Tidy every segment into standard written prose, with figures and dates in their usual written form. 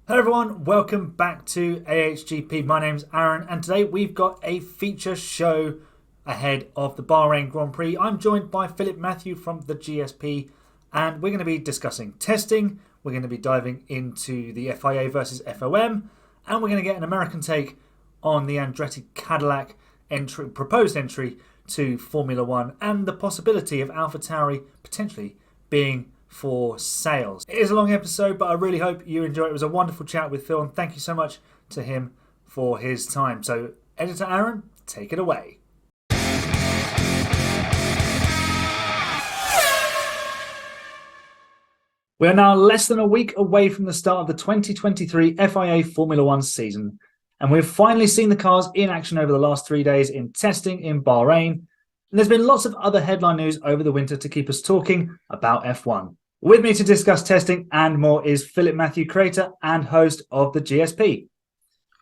Hello everyone, welcome back to AHGP. My name's Aaron and today we've got a feature show ahead of the Bahrain Grand Prix. I'm joined by Phillip Mathew from the GSP and we're going to be discussing testing, we're going to be diving into the FIA versus FOM, and we're going to get an American take on the Andretti-Cadillac proposed entry to Formula One and the possibility of AlphaTauri potentially being for sales. It is a long episode, but I really hope you enjoy it. It was a wonderful chat with Phil, and thank you so much to him for his time. So, Editor Aaron, take it away. We are now less than a week away from the start of the 2023 FIA Formula One season, and we've finally seen the cars in action over the last 3 days in testing in Bahrain. And there's been lots of other headline news over the winter to keep us talking about F1. With me to discuss testing and more is Phillip Mathew, creator and host of the GSP.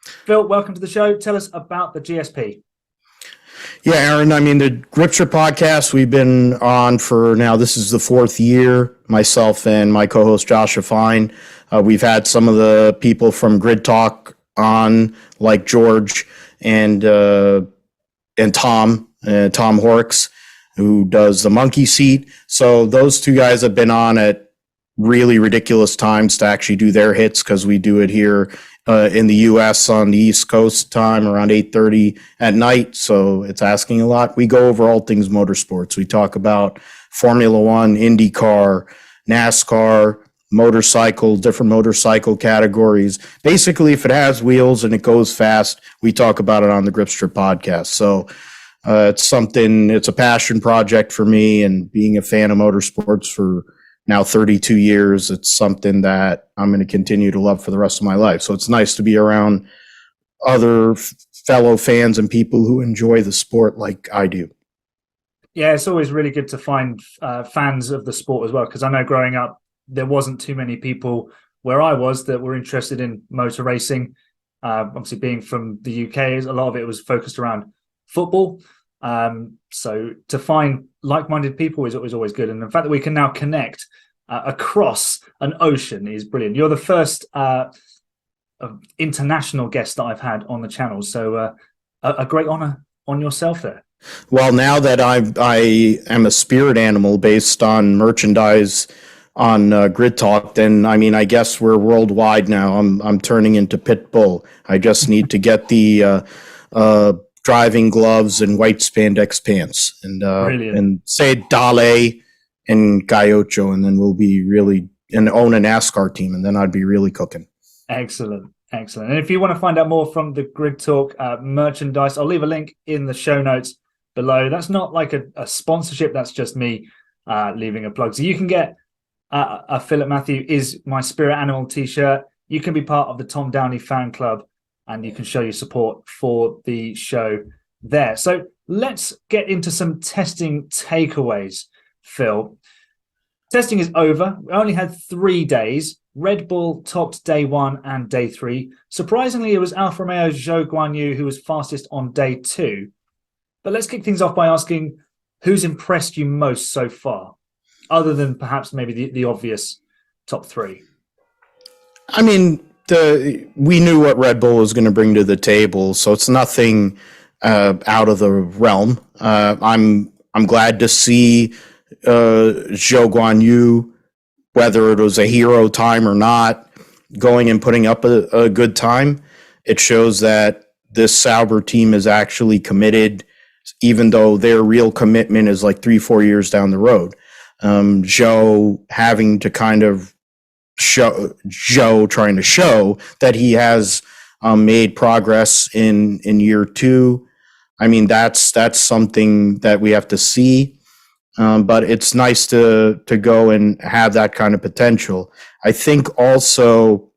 Phil, welcome to the show. Tell us about the GSP. Yeah, Aaron, the Gripster podcast we've been on for now, this is the fourth year, myself and my co-host Joshua Fine. We've had some of the people from Grid Talk on, like George and Tom Horrocks, who does the monkey seat. So those two guys have been on at really ridiculous times to actually do their hits, because we do it here in the U.S. on the East Coast time around 8:30 at night. So it's asking a lot. We go over all things motorsports. We talk about Formula One, IndyCar, NASCAR, motorcycle, different motorcycle categories. Basically, if it has wheels and it goes fast, we talk about it on the Gripster podcast. So it's a passion project for me, and being a fan of motorsports for now 32 years, it's something that I'm going to continue to love for the rest of my life. So it's nice to be around other fellow fans and people who enjoy the sport like I do. Yeah, it's always really good to find fans of the sport as well, because I know growing up, there wasn't too many people where I was that were interested in motor racing. Obviously, being from the UK, a lot of it was focused around football. So to find like-minded people is always good. And the fact that we can now connect across an ocean is brilliant. You're the first international guest that I've had on the channel. So a great honor on yourself there. Well, now that I am a spirit animal based on merchandise on Grid Talk, then I guess we're worldwide now. I'm turning into Pitbull. I just need to get the driving gloves and white spandex pants and say Dale and Gaiocho, and then we'll be really and own a NASCAR team, and then I'd be really cooking. Excellent. And if you want to find out more from the Grid Talk merchandise, I'll leave a link in the show notes below. That's not like a sponsorship. That's just me leaving a plug. So you can get a Phillip Mathew is my spirit animal t-shirt. You can be part of the Tom Downey fan club, and you can show your support for the show there. So let's get into some testing takeaways, Phil. Testing is over. We only had 3 days. Red Bull topped day 1 and day 3. Surprisingly, it was Alfa Romeo's Zhou Guanyu who was fastest on day 2. But let's kick things off by asking, who's impressed you most so far, other than perhaps maybe the obvious top 3? We knew what Red Bull was going to bring to the table, so it's nothing out of the realm. I'm glad to see Zhou Guanyu, whether it was a hero time or not, going and putting up a good time. It shows that this Sauber team is actually committed, even though their real commitment is like 3-4 years down the road. Zhou having to kind of trying to show that he has made progress in year 2. That's something that we have to see, but it's nice to go and have that kind of potential. I think also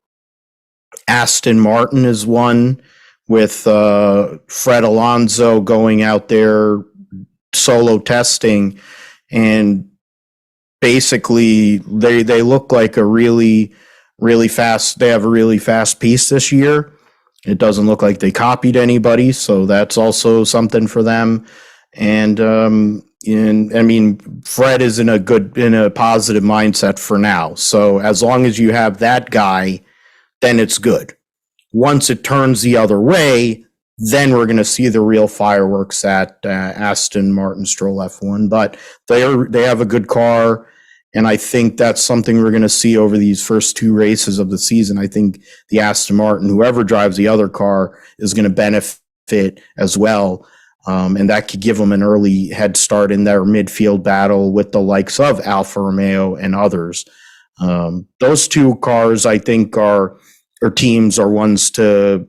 Aston Martin is one, with Fred Alonso going out there solo testing, and basically they look like a really fast. They have a really fast piece this year. It doesn't look like they copied anybody, so that's also something for them. And Fred is in a positive mindset for now. So as long as you have that guy, then it's good. Once it turns the other way, then we're going to see the real fireworks at Aston Martin Stroll F1. But they have a good car, and I think that's something we're going to see over these first 2 races of the season. I think the Aston Martin, whoever drives the other car, is going to benefit as well. And that could give them an early head start in their midfield battle with the likes of Alfa Romeo and others. Those 2 cars, I think, or teams are ones to,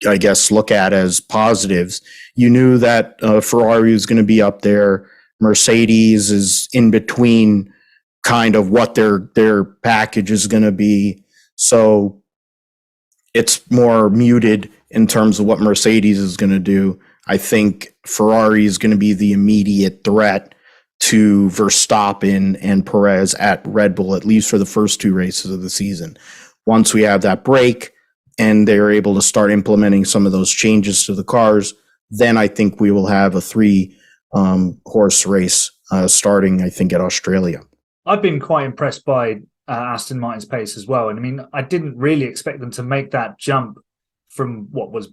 I guess, look at as positives. You knew that Ferrari was going to be up there. Mercedes is in between kind of what their package is going to be. So it's more muted in terms of what Mercedes is going to do. I think Ferrari is going to be the immediate threat to Verstappen and Perez at Red Bull, at least for the first 2 races of the season. Once we have that break and they're able to start implementing some of those changes to the cars, then I think we will have a 3 horse race starting, I think, at Australia. I've been quite impressed by Aston Martin's pace as well. And I mean, I didn't really expect them to make that jump from what was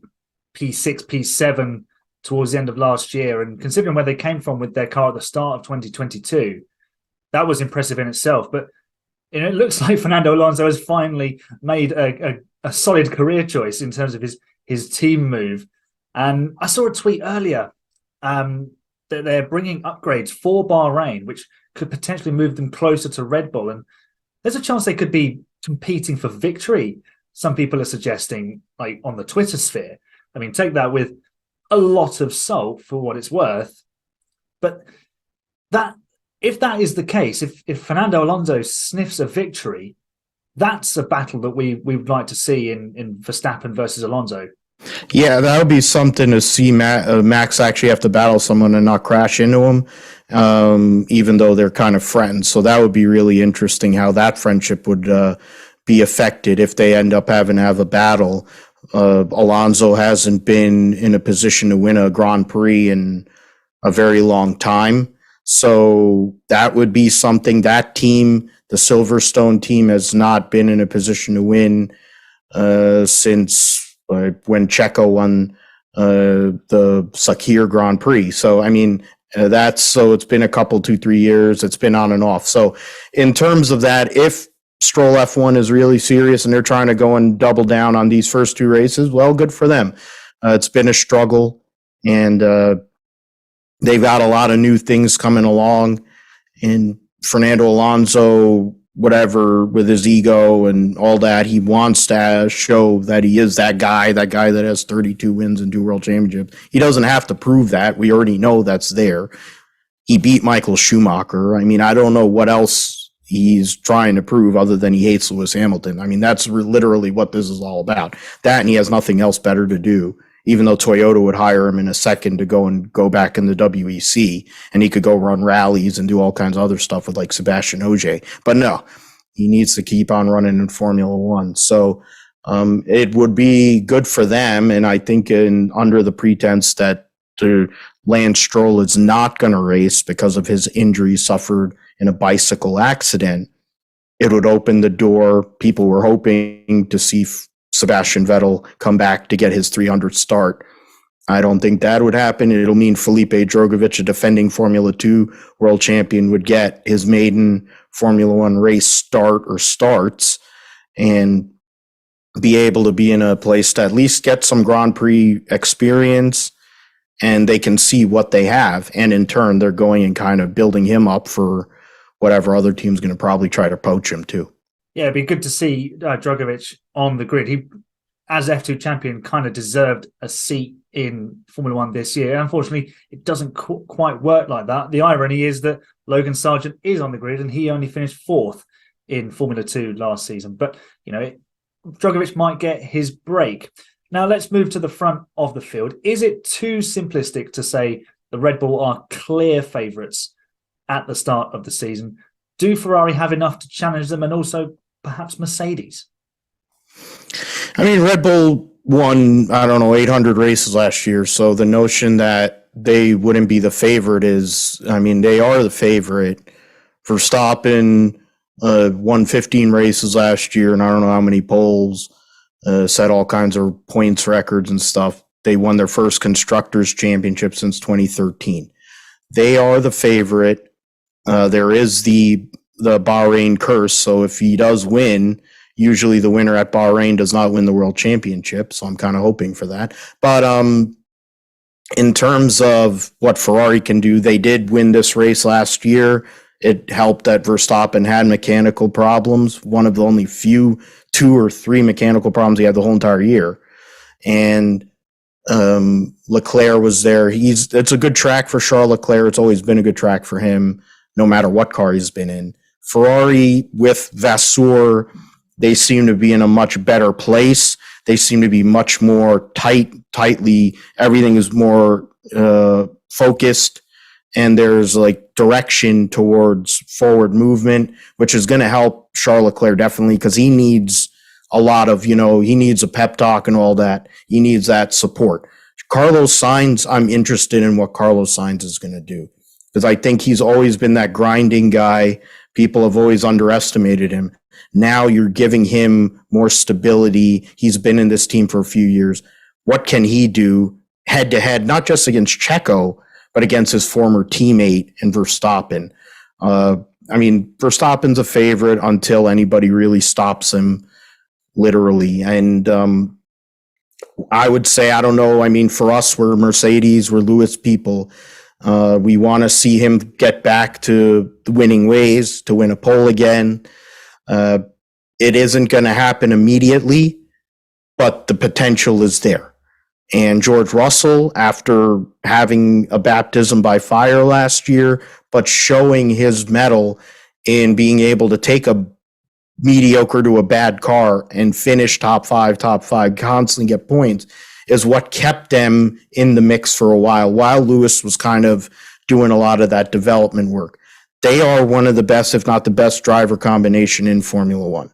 P6, P7 towards the end of last year. And considering where they came from with their car at the start of 2022, that was impressive in itself. But it looks like Fernando Alonso has finally made a solid career choice in terms of his team move. And I saw a tweet earlier that they're bringing upgrades for Bahrain, which could potentially move them closer to Red Bull. And there's a chance they could be competing for victory. Some people are suggesting, like on the Twitter sphere. I mean, take that with a lot of salt for what it's worth. But that, if that is the case, if Fernando Alonso sniffs a victory, that's a battle that we would like to see in Verstappen versus Alonso. Yeah, that would be something to see Max actually have to battle someone and not crash into him, even though they're kind of friends. So that would be really interesting how that friendship would be affected if they end up having to have a battle. Alonso hasn't been in a position to win a Grand Prix in a very long time. So that would be something. That team, the Silverstone team, has not been in a position to win since when Checo won the Sakir Grand Prix. So, I mean, it's been a couple, 2-3 years. It's been on and off. So in terms of that, if Stroll F1 is really serious and they're trying to go and double down on these first 2 races, well, good for them. It's been a struggle, and they've got a lot of new things coming along. And Fernando Alonso, whatever, with his ego and all that, he wants to show that he is that guy that has 32 wins and 2 world championships. He doesn't have to prove that. We already know that's there. He beat Michael Schumacher. I mean, I don't know what else he's trying to prove other than he hates Lewis Hamilton. I mean, that's literally what this is all about. That, and he has nothing else better to do, even though Toyota would hire him in a second to go back in the WEC, and he could go run rallies and do all kinds of other stuff with like Sebastian Ogier. But no, he needs to keep on running in Formula One. So it would be good for them. And I think under the pretense that Lance Stroll is not going to race because of his injury suffered in a bicycle accident, it would open the door. People were hoping to see Sebastian Vettel come back to get his 300th start. I don't think that would happen. It'll mean Felipe Drogovic, a defending Formula 2 world champion, would get his maiden Formula One race starts and be able to be in a place to at least get some Grand Prix experience, and they can see what they have. And in turn, they're going and kind of building him up for whatever other team's going to probably try to poach him too. Yeah, it'd be good to see Drogovic on the grid. He, as F2 champion, kind of deserved a seat in Formula One this year. Unfortunately, it doesn't quite work like that. The irony is that Logan Sargent is on the grid and he only finished 4th in Formula 2 last season. But, Drogovic might get his break. Now, let's move to the front of the field. Is it too simplistic to say the Red Bull are clear favourites at the start of the season? Do Ferrari have enough to challenge them, and also perhaps Mercedes? I mean, Red Bull won, 800 races last year. So the notion that they wouldn't be the favorite they are the favorite. Verstappen won 15 races last year, and I don't know how many poles. set all kinds of points records and stuff. They won their first Constructors' Championship since 2013. They are the favorite. There is the Bahrain curse, so if he does win, usually the winner at Bahrain does not win the World Championship, so I'm kind of hoping for that. But in terms of what Ferrari can do, they did win this race last year. It helped that Verstappen had mechanical problems, one of the only few 2 or 3 mechanical problems he had the whole entire year. And Leclerc was there. It's a good track for Charles Leclerc. It's always been a good track for him, no matter what car he's been in. Ferrari with Vasseur, they seem to be in a much better place. They seem to be much more tightly. Everything is more focused, and there's like direction towards forward movement, which is going to help Charles Leclerc definitely, because he needs a lot of, he needs a pep talk and all that. He needs that support. Carlos Sainz, I'm interested in what Carlos Sainz is going to do, because I think he's always been that grinding guy. People have always underestimated him. Now you're giving him more stability. He's been in this team for a few years. What can he do head to head, not just against Checo, but against his former teammate in Verstappen? Verstappen's a favorite until anybody really stops him, literally. And I would say, I don't know. For us, we're Mercedes, we're Lewis people. We want to see him get back to the winning ways, to win a pole again. It isn't going to happen immediately, but the potential is there. And George Russell, after having a baptism by fire last year, but showing his mettle in being able to take a mediocre to a bad car and finish top five, constantly get points, is what kept them in the mix for a while Lewis was kind of doing a lot of that development work. They are one of the best, if not the best, driver combination in Formula One,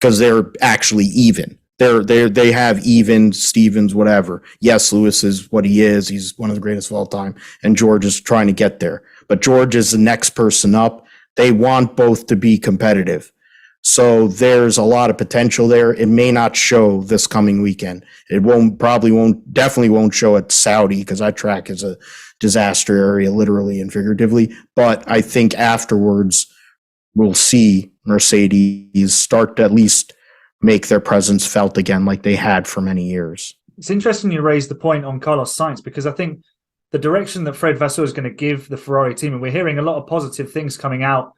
because they're actually even. They have even, Stevens, whatever. Yes, Lewis is what he is. He's one of the greatest of all time, and George is trying to get there. But George is the next person up. They want both to be competitive. So there's a lot of potential there. It may not show this coming weekend. It definitely won't show at Saudi, because that track is a disaster area, literally and figuratively. But I think afterwards we'll see Mercedes start to at least make their presence felt again, like they had for many years. It's interesting you raised the point on Carlos Sainz, because I think the direction that Fred Vasseur is going to give the Ferrari team, and we're hearing a lot of positive things coming out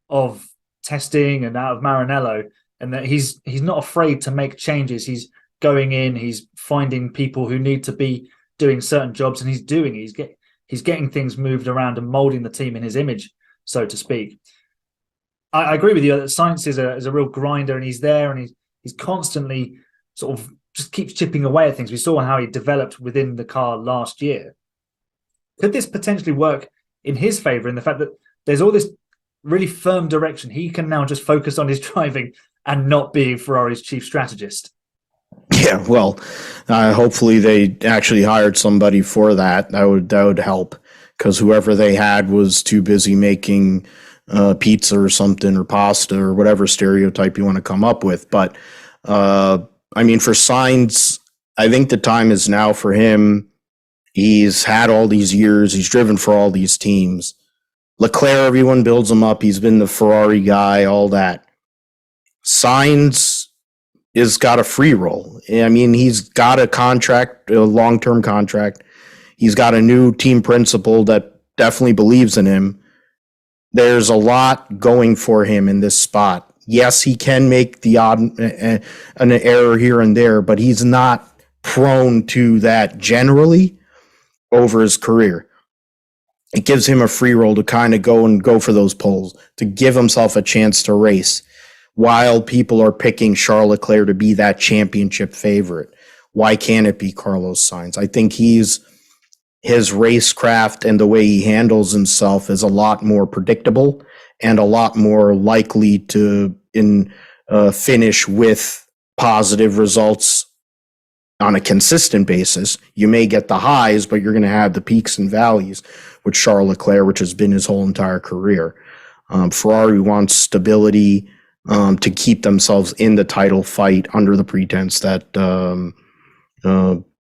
of testing and out of Maranello, and that he's not afraid to make changes. He's going in, he's finding people who need to be doing certain jobs, and he's getting things moved around and molding the team in his image, so to speak. I agree with you that Sainz is a real grinder, and he's there, and he's constantly sort of just keeps chipping away at things. We saw how he developed within the car last year. Could this potentially work in his favor, in the fact that there's all this really firm direction? He can now just focus on his driving and not being Ferrari's chief strategist. Yeah, well, hopefully they actually hired somebody for that. That would help, because whoever they had was too busy making pizza or something, or pasta, or whatever stereotype you want to come up with. But for Sainz, I think the time is now for him. He's had all these years. He's driven for all these teams. Leclerc, everyone builds him up. He's been the Ferrari guy, all that. Sainz has got a free roll. He's got a contract, a long-term contract. He's got a new team principal that definitely believes in him. There's a lot going for him in this spot. Yes, he can make the odd an error here and there, but he's not prone to that generally over his career. It gives him a free roll to kind of go for those poles, to give himself a chance to race, while people are picking Charles Leclerc to be that championship favorite. Why can't it be Carlos Sainz? I think his racecraft and the way he handles himself is a lot more predictable and a lot more likely to finish with positive results on a consistent basis. You may get the highs, but you're going to have the peaks and valleys with Charles Leclerc, which has been his whole entire career. Ferrari wants stability. to keep themselves in the title fight under the pretense that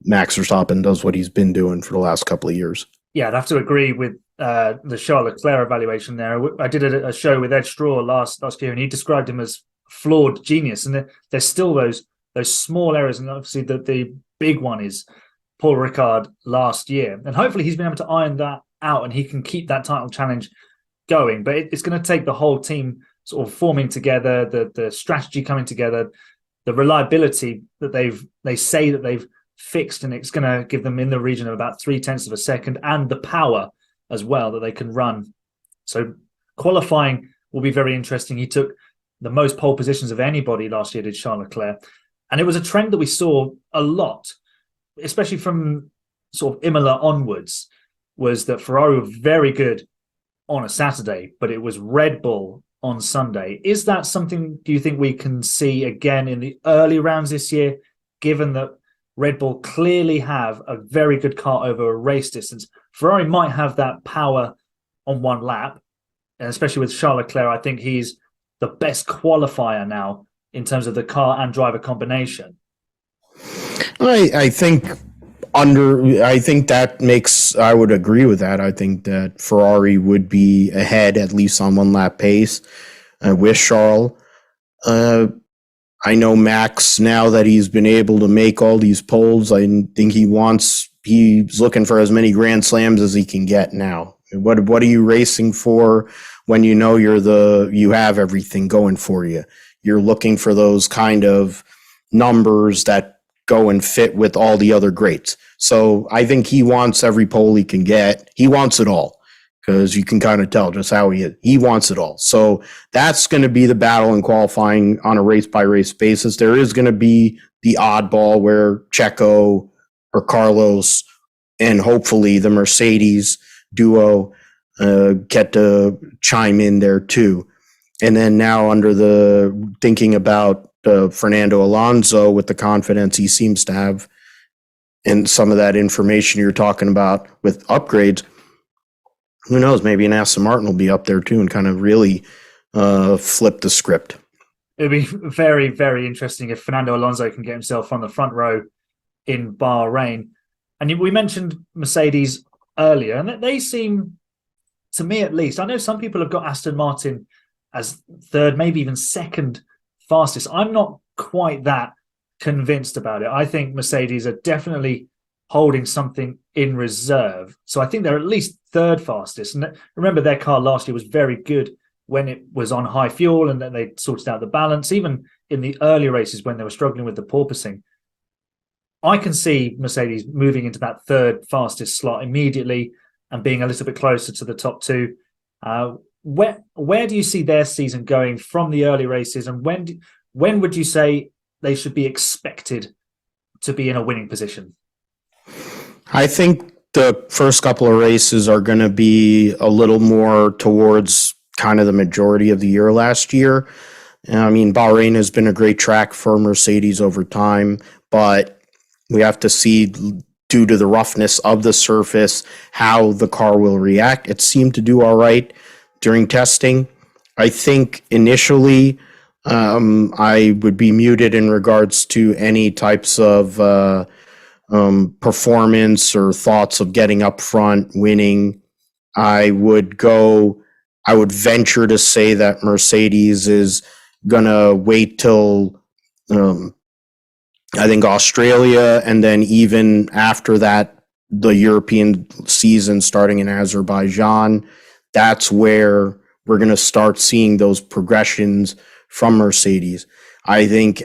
Max Verstappen does what he's been doing for the last couple of years. Yeah, I'd have to agree with the Charles Leclerc evaluation there. I did a show with Ed Straw last year, and he described him as flawed genius. And there's still those small errors, and obviously the big one is Paul Ricard last year. And hopefully he's been able to iron that out, and he can keep that title challenge going. But it's going to take the whole team sort of forming together, the strategy coming together, the reliability that they say that they've fixed, and it's going to give them in the region of about 0.3 of a second, and the power as well that they can run. So qualifying will be very interesting. He took the most pole positions of anybody last year, did Charles Leclerc. And it was a trend that we saw a lot, especially from sort of Imola onwards, was that Ferrari were very good on a Saturday, but it was Red Bull on Sunday. Is that something, do you think, we can see again in the early rounds this year, given that Red Bull clearly have a very good car over a race distance? Ferrari might have that power on one lap, and especially with Charles Leclerc, I think he's the best qualifier now in terms of the car and driver combination. I think that makes, I would agree with that. I think that Ferrari would be ahead, at least on one lap pace, with Charles. I know Max, now that he's been able to make all these poles, I think he's looking for as many Grand Slams as he can get now. What are you racing for when you know you have everything going for you? You're looking for those kind of numbers that go and fit with all the other greats. So I think he wants every pole he can get. He wants it all, because you can kind of tell just how he is. He wants it all. So that's going to be the battle in qualifying on a race-by-race basis. There is going to be the oddball where Checo or Carlos and hopefully the Mercedes duo get to chime in there too. And then now thinking about Fernando Alonso, with the confidence he seems to have and some of that information you're talking about with upgrades, who knows, maybe an Aston Martin will be up there too and kind of really flip the script. It'll be very, very interesting if Fernando Alonso can get himself on the front row in Bahrain. And we mentioned Mercedes earlier, and they seem, to me at least, I know some people have got Aston Martin as third, maybe even second fastest. I'm not quite that convinced about it. I think Mercedes are definitely holding something in reserve. So I think they're at least third fastest. And remember, their car last year was very good when it was on high fuel, and then they sorted out the balance, even in the early races when they were struggling with the porpoising. I can see Mercedes moving into that third fastest slot immediately and being a little bit closer to the top two. Where do you see their season going from the early races, and when would you say they should be expected to be in a winning position? I think the first couple of races are going to be a little more towards kind of the majority of the year last year. I mean, Bahrain has been a great track for Mercedes over time, but we have to see, due to the roughness of the surface, how the car will react. It seemed to do all right during testing. I think initially I would be muted in regards to any types of performance or thoughts of getting up front, winning. I would venture to say that Mercedes is gonna wait till I think Australia, and then even after that, the European season starting in Azerbaijan. That's where we're going to start seeing those progressions from Mercedes. I think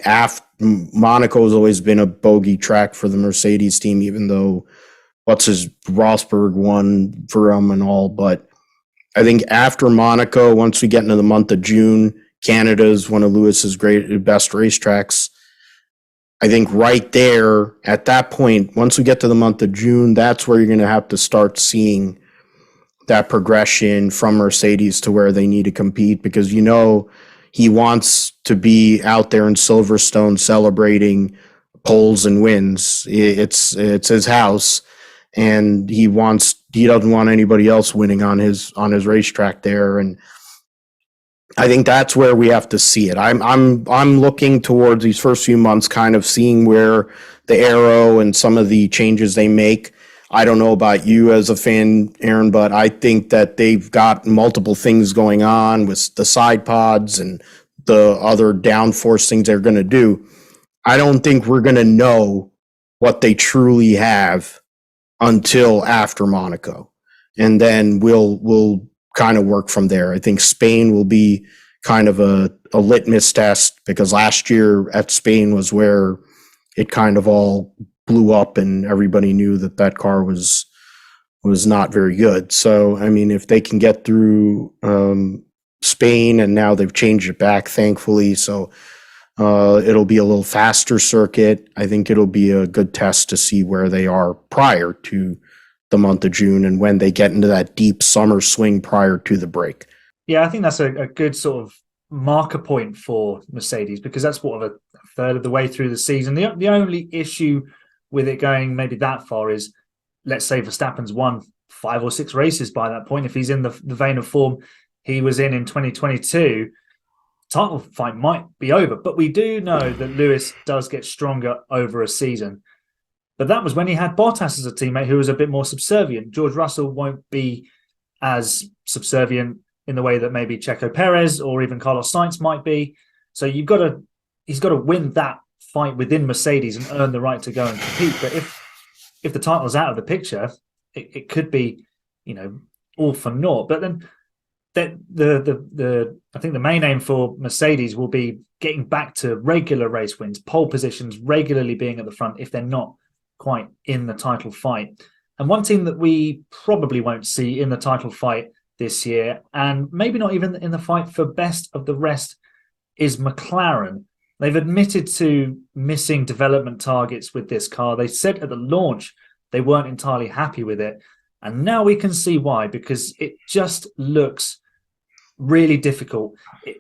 Monaco has always been a bogey track for the Mercedes team, even though Rosberg won for them and all. But I think after Monaco, once we get into the month of June, Canada is one of Lewis's best racetracks. I think right there, at that point, once we get to the month of June, that's where you're going to have to start seeing that progression from Mercedes to where they need to compete, because he wants to be out there in Silverstone celebrating poles and wins. It's his house, and he doesn't want anybody else winning on his racetrack there. And I think that's where we have to see it. I'm looking towards these first few months, kind of seeing where the aero and some of the changes they make. I don't know about you as a fan, Aaron, but I think that they've got multiple things going on with the side pods and the other downforce things they're going to do. I don't think we're going to know what they truly have until after Monaco, and then we'll kind of work from there. I think Spain will be kind of a litmus test, because last year at Spain was where it kind of all blew up and everybody knew that that car was not very good. So, I mean, if they can get through Spain, and now they've changed it back, thankfully. So it'll be a little faster circuit. I think it'll be a good test to see where they are prior to the month of June and when they get into that deep summer swing prior to the break. Yeah, I think that's a good sort of marker point for Mercedes, because that's what, a third of the way through the season. The only issue with it going maybe that far is, let's say Verstappen's won 5 or 6 races by that point. If he's in the vein of form he was in 2022, title fight might be over. But we do know that Lewis does get stronger over a season. But that was when he had Bottas as a teammate who was a bit more subservient. George Russell won't be as subservient in the way that maybe Checo Perez or even Carlos Sainz might be. So he's got to win that fight within Mercedes and earn the right to go and compete. But if the title's out of the picture, it could be, all for naught. But then I think the main aim for Mercedes will be getting back to regular race wins, pole positions, regularly being at the front if they're not quite in the title fight. And one team that we probably won't see in the title fight this year, and maybe not even in the fight for best of the rest, is McLaren. They've admitted to missing development targets with this car. They said at the launch they weren't entirely happy with it. And now we can see why, because it just looks really difficult. It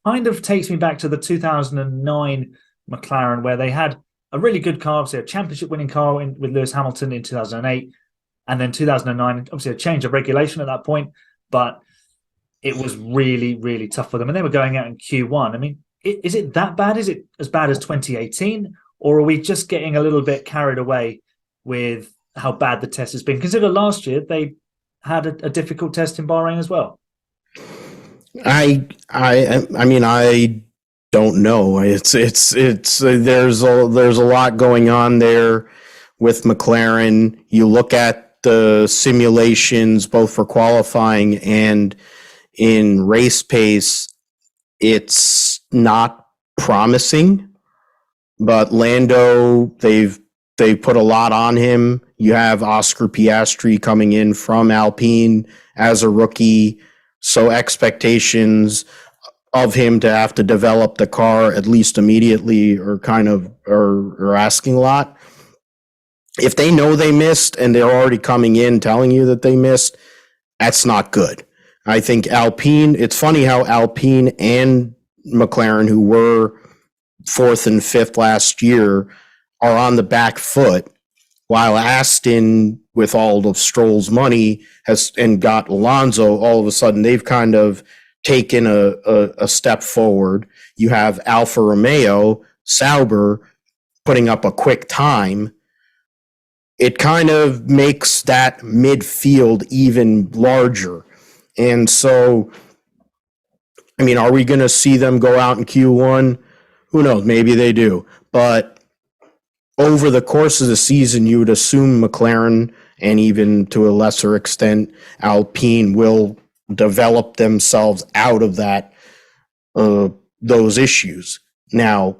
kind of takes me back to the 2009 McLaren, where they had a really good car, obviously a championship-winning car with Lewis Hamilton in 2008. And then 2009, obviously a change of regulation at that point, but it was really, really tough for them. And they were going out in Q1. I mean, is it that bad? Is it as bad as 2018? Or are we just getting a little bit carried away with how bad the test has been? Consider last year they had a difficult test in Bahrain as well. I mean, I don't know. It's there's a lot going on there with McLaren. You look at the simulations both for qualifying and in race pace, it's not promising. But Lando, they've put a lot on him. You have Oscar Piastri coming in from Alpine as a rookie, so expectations of him to have to develop the car at least immediately are asking a lot. If they know they missed and they're already coming in telling you that they missed, that's not good. I think Alpine, it's funny how Alpine and McLaren, who were 4th and 5th last year, are on the back foot, while Aston, with all of Stroll's money, and got Alonso, all of a sudden they've kind of taken a step forward. You have Alfa Romeo, Sauber, putting up a quick time. It kind of makes that midfield even larger. And so, I mean, are we going to see them go out in Q1? Who knows? Maybe they do. But over the course of the season, you would assume McLaren, and even to a lesser extent Alpine, will develop themselves out of that those issues. Now,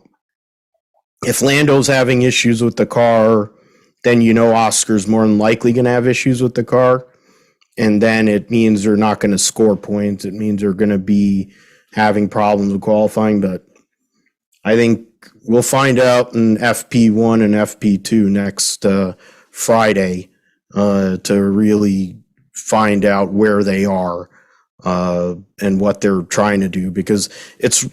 if Lando's having issues with the car, then Oscar's more than likely going to have issues with the car, and then it means they're not going to score points. It means they're going to be having problems with qualifying. But I think we'll find out in FP1 and FP2 next Friday to really find out where they are and what they're trying to do. Because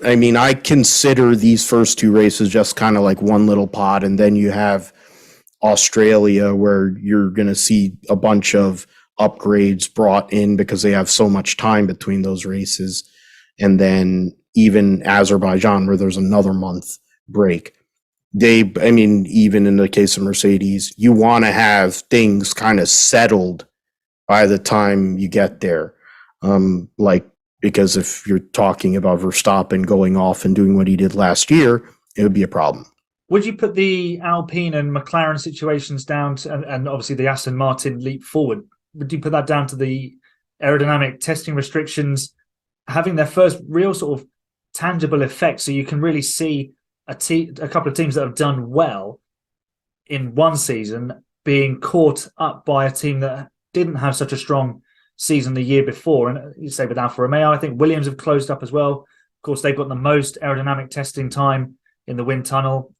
I consider these first 2 races just kind of like one little pod, and then you have Australia where you're going to see a bunch of upgrades brought in because they have so much time between those races. and then even Azerbaijan, where there's another month break. Even in the case of Mercedes, you want to have things kind of settled by the time you get there. Because if you're talking about Verstappen going off and doing what he did last year, it would be a problem. Would you put the Alpine and McLaren situations down to, and obviously the Aston Martin leap forward, would you put that down to the aerodynamic testing restrictions having their first real sort of tangible effect, so you can really see a couple of teams that have done well in one season being caught up by a team that didn't have such a strong season the year before? And you say with Alfa Romeo, I think Williams have closed up as well. Of course, they've got the most aerodynamic testing time in the wind tunnel.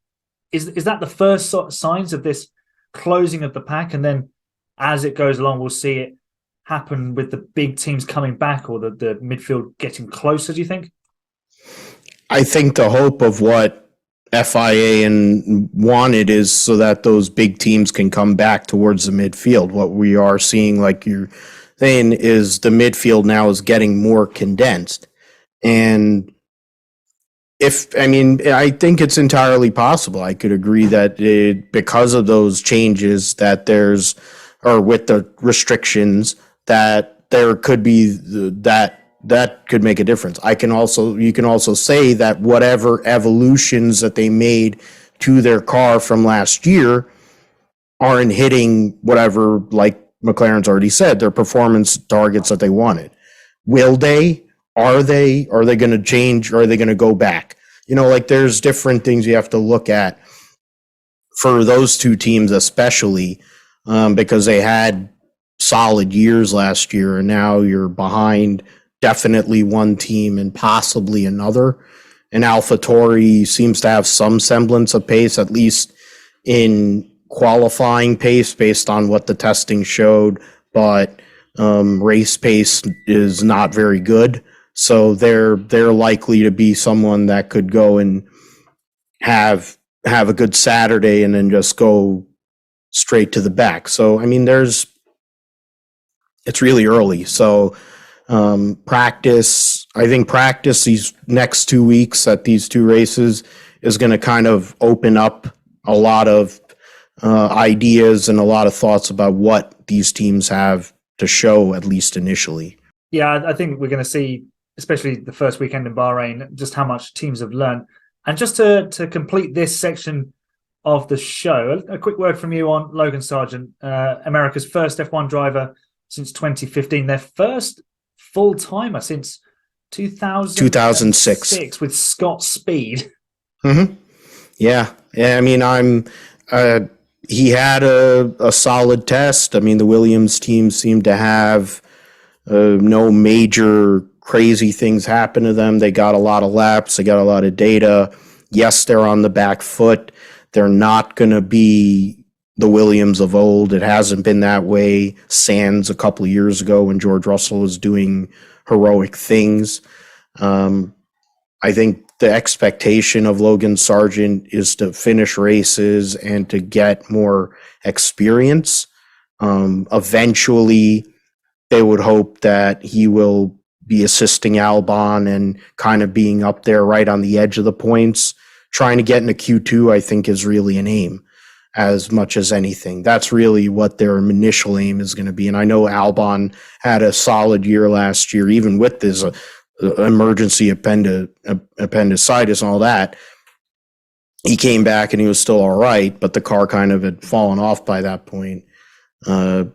Is that the first sort of signs of this closing of the pack? And then as it goes along, we'll see it happen with the big teams coming back, or the midfield getting closer, do you think? I think the hope of what FIA and wanted is so that those big teams can come back towards the midfield. What we are seeing, like you're saying, is the midfield now is getting more condensed. And I think it's entirely possible. I could agree that because of those changes with the restrictions, that there could be that could make a difference. You can also say that whatever evolutions that they made to their car from last year aren't hitting whatever, like McLaren's already said, their performance targets that they wanted. Will they? Are they going to change, or are they going to go back? There's different things you have to look at for those two teams, especially because they had solid years last year, and now you're behind definitely one team and possibly another. And AlphaTauri seems to have some semblance of pace, at least in qualifying pace based on what the testing showed, but race pace is not very good. So they're likely to be someone that could go and have a good Saturday and then just go straight to the back. So it's really early. So practice these next 2 weeks at these two races is going to kind of open up a lot of ideas and a lot of thoughts about what these teams have to show, at least initially. Yeah, I think we're going to see, especially the first weekend in Bahrain, just how much teams have learned. And just to complete this section of the show, a quick word from you on Logan Sargent, America's first F1 driver since 2015, their first full-timer since 2006 with Scott Speed. Mm-hmm. Yeah. He had a solid test. The Williams team seemed to have no major crazy things happen to them. They got a lot of laps. They got a lot of data. Yes, they're on the back foot. They're not going to be the Williams of old. It hasn't been that way sans a couple of years ago when George Russell was doing heroic things. I think the expectation of Logan Sargent is to finish races and to get more experience. Eventually, they would hope that he will be assisting Albon and kind of being up there right on the edge of the points. Trying to get into Q2, I think, is really an aim as much as anything. That's really what their initial aim is going to be. And I know Albon had a solid year last year, even with this emergency appendicitis and all that. He came back and he was still all right, but the car kind of had fallen off by that point. I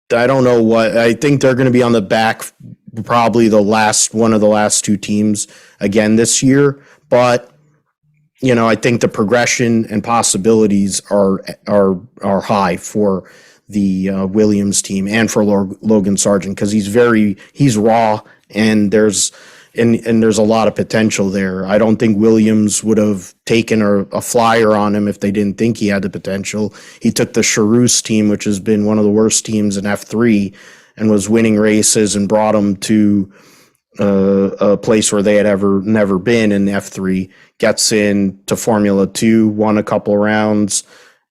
don't know what I think they're going to be on the back, probably one of the last two teams again this year. But I think the progression and possibilities are high for the Williams team and for Logan Sargent, because he's raw and there's a lot of potential there. I don't think Williams would have taken a flyer on him if they didn't think he had the potential. He took the Charus team, which has been one of the worst teams in F3, and was winning races and brought them to a place where they had never been in F3. Gets in to Formula 2, won a couple rounds,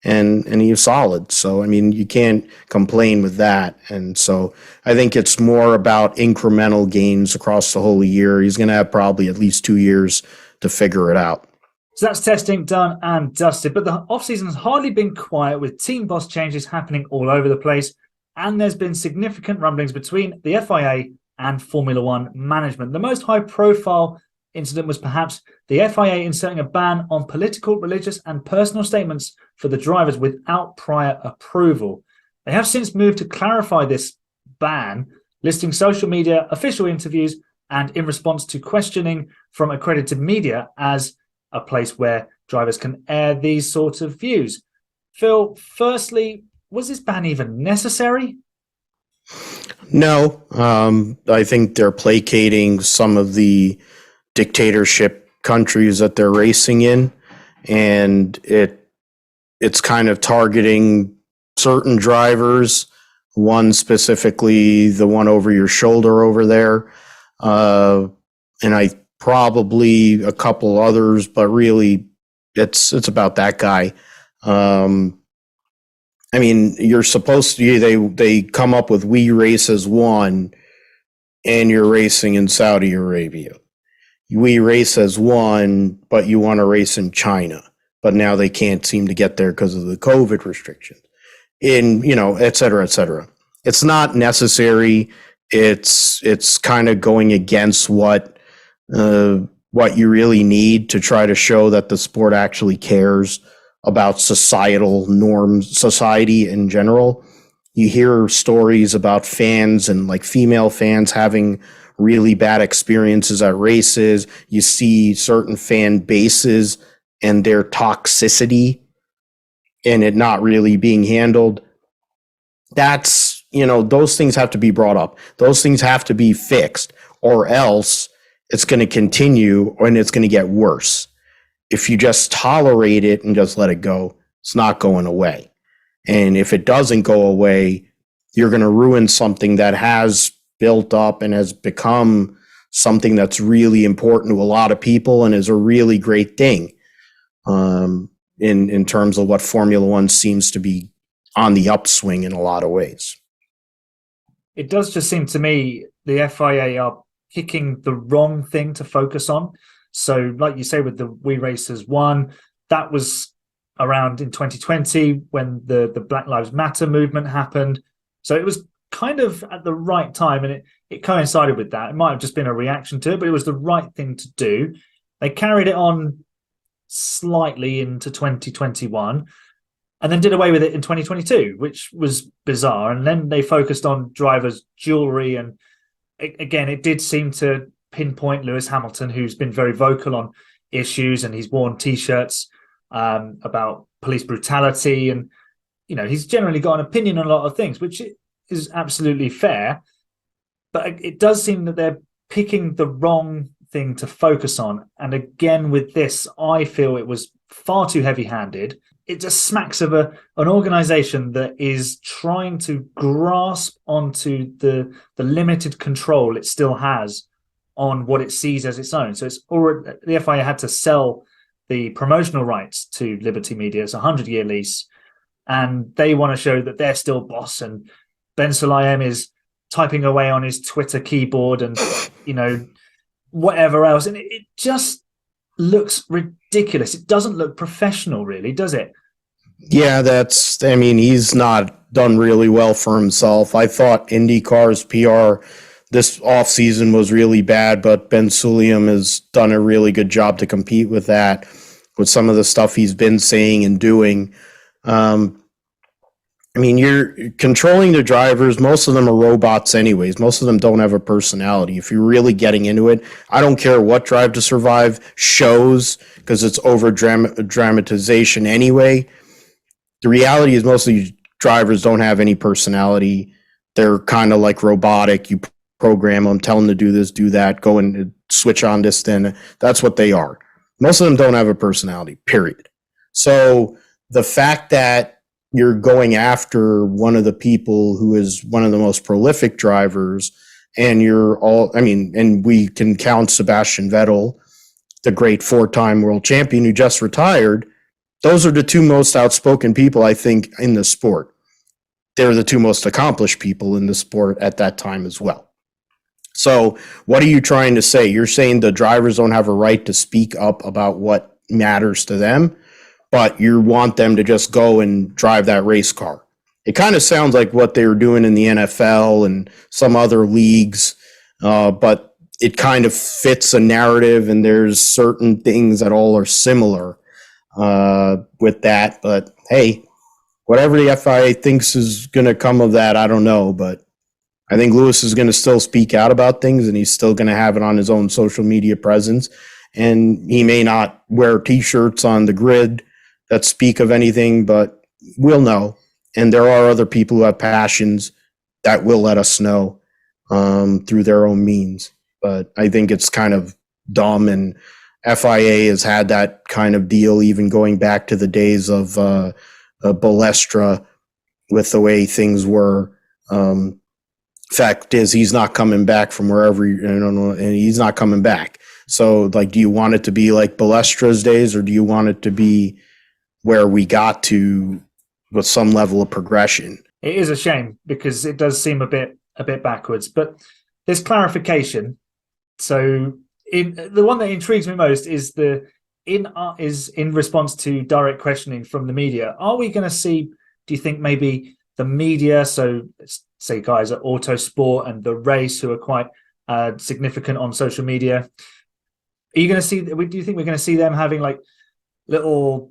and he was solid. So, I mean, you can't complain with that. And so I think it's more about incremental gains across the whole year. He's going to have probably at least 2 years to figure it out. So that's testing done and dusted. But the off-season has hardly been quiet, with team boss changes happening all over the place. And there's been significant rumblings between the FIA and Formula One management. The most high-profile incident was perhaps the FIA inserting a ban on political, religious, and personal statements for the drivers without prior approval. They have since moved to clarify this ban, listing social media, official interviews, and in response to questioning from accredited media as a place where drivers can air these sorts of views. Phil, firstly, was this ban even necessary? No, I think they're placating some of the dictatorship countries that they're racing in, and it's kind of targeting certain drivers, one specifically, the one over your shoulder over there, and I probably a couple others, but really it's about that guy. I mean, you're supposed to, they come up with We Race as One, and you're racing in Saudi Arabia. We Race as One, but you want to race in China. But now they can't seem to get there because of the COVID restrictions. Et cetera, et cetera. It's not necessary. It's kind of going against what you really need to try to show that the sport actually cares about societal norms, society in general. You hear stories about fans and like female fans having really bad experiences at races. You see certain fan bases and their toxicity and it not really being handled. That's, those things have to be brought up. Those things have to be fixed, or else it's going to continue and it's going to get worse. If you just tolerate it and just let it go, it's not going away. And if it doesn't go away, you're going to ruin something that has built up and has become something that's really important to a lot of people and is a really great thing in terms of what Formula One seems to be on the upswing in a lot of ways. It does just seem to me the FIA are picking the wrong thing to focus on. So like you say, with the We Race as One, that was around in 2020 when the Black Lives Matter movement happened. So it was kind of at the right time, and it coincided with that. It might have just been a reaction to it, but it was the right thing to do. They carried it on slightly into 2021 and then did away with it in 2022, which was bizarre. And then they focused on drivers' jewelry. And again, it did seem to pinpoint Lewis Hamilton, who's been very vocal on issues, and he's worn T-shirts about police brutality. And, he's generally got an opinion on a lot of things, which is absolutely fair. But it does seem that they're picking the wrong thing to focus on. And again, with this, I feel it was far too heavy-handed. It just smacks of an organization that is trying to grasp onto the limited control it still has on what it sees as its own. So it's already, the FIA had to sell the promotional rights to Liberty Media. It's a 100-year lease, and they want to show that they're still boss. And Ben Sulayem is typing away on his Twitter keyboard and, whatever else. And it just looks ridiculous. It doesn't look professional, really, does it? Yeah, he's not done really well for himself. I thought IndyCar's PR this offseason was really bad, but Ben Sulayem has done a really good job to compete with that, with some of the stuff he's been saying and doing. You're controlling the drivers. Most of them are robots anyways. Most of them don't have a personality. If you're really getting into it, I don't care what Drive to Survive shows, because it's over dramatization anyway. The reality is most of these drivers don't have any personality. They're kind of like robotic. You program them, tell them to do this, do that, go and switch on this, then. That's what they are. Most of them don't have a personality, period. So the fact that you're going after one of the people who is one of the most prolific drivers, and and we can count Sebastian Vettel, the great 4-time world champion who just retired, those are the two most outspoken people, I think, in the sport. They're the two most accomplished people in the sport at that time as well. So what are you trying to say? You're saying the drivers don't have a right to speak up about what matters to them, but you want them to just go and drive that race car. It kind of sounds like what they were doing in the NFL and some other leagues, but it kind of fits a narrative, and there's certain things that all are similar with that. But hey, whatever the FIA thinks is going to come of that, I don't know. But I think Lewis is going to still speak out about things, and he's still going to have it on his own social media presence. And he may not wear T-shirts on the grid that speak of anything, but we'll know. And there are other people who have passions that will let us know through their own means. But I think it's kind of dumb, and FIA has had that kind of deal even going back to the days of Balestra with the way things were. Fact is, he's not coming back from wherever, and he's not coming back. So, like, do you want it to be like Balestra's days, or do you want it to be where we got to with some level of progression? It is a shame because it does seem a bit backwards, but there's clarification. So, the one that intrigues me most is in response to direct questioning from the media. Are we going to see? Do you think maybe the media, so say guys at Autosport and The Race, who are quite significant on social media, are you going to see? Do you think we're going to see them having like little?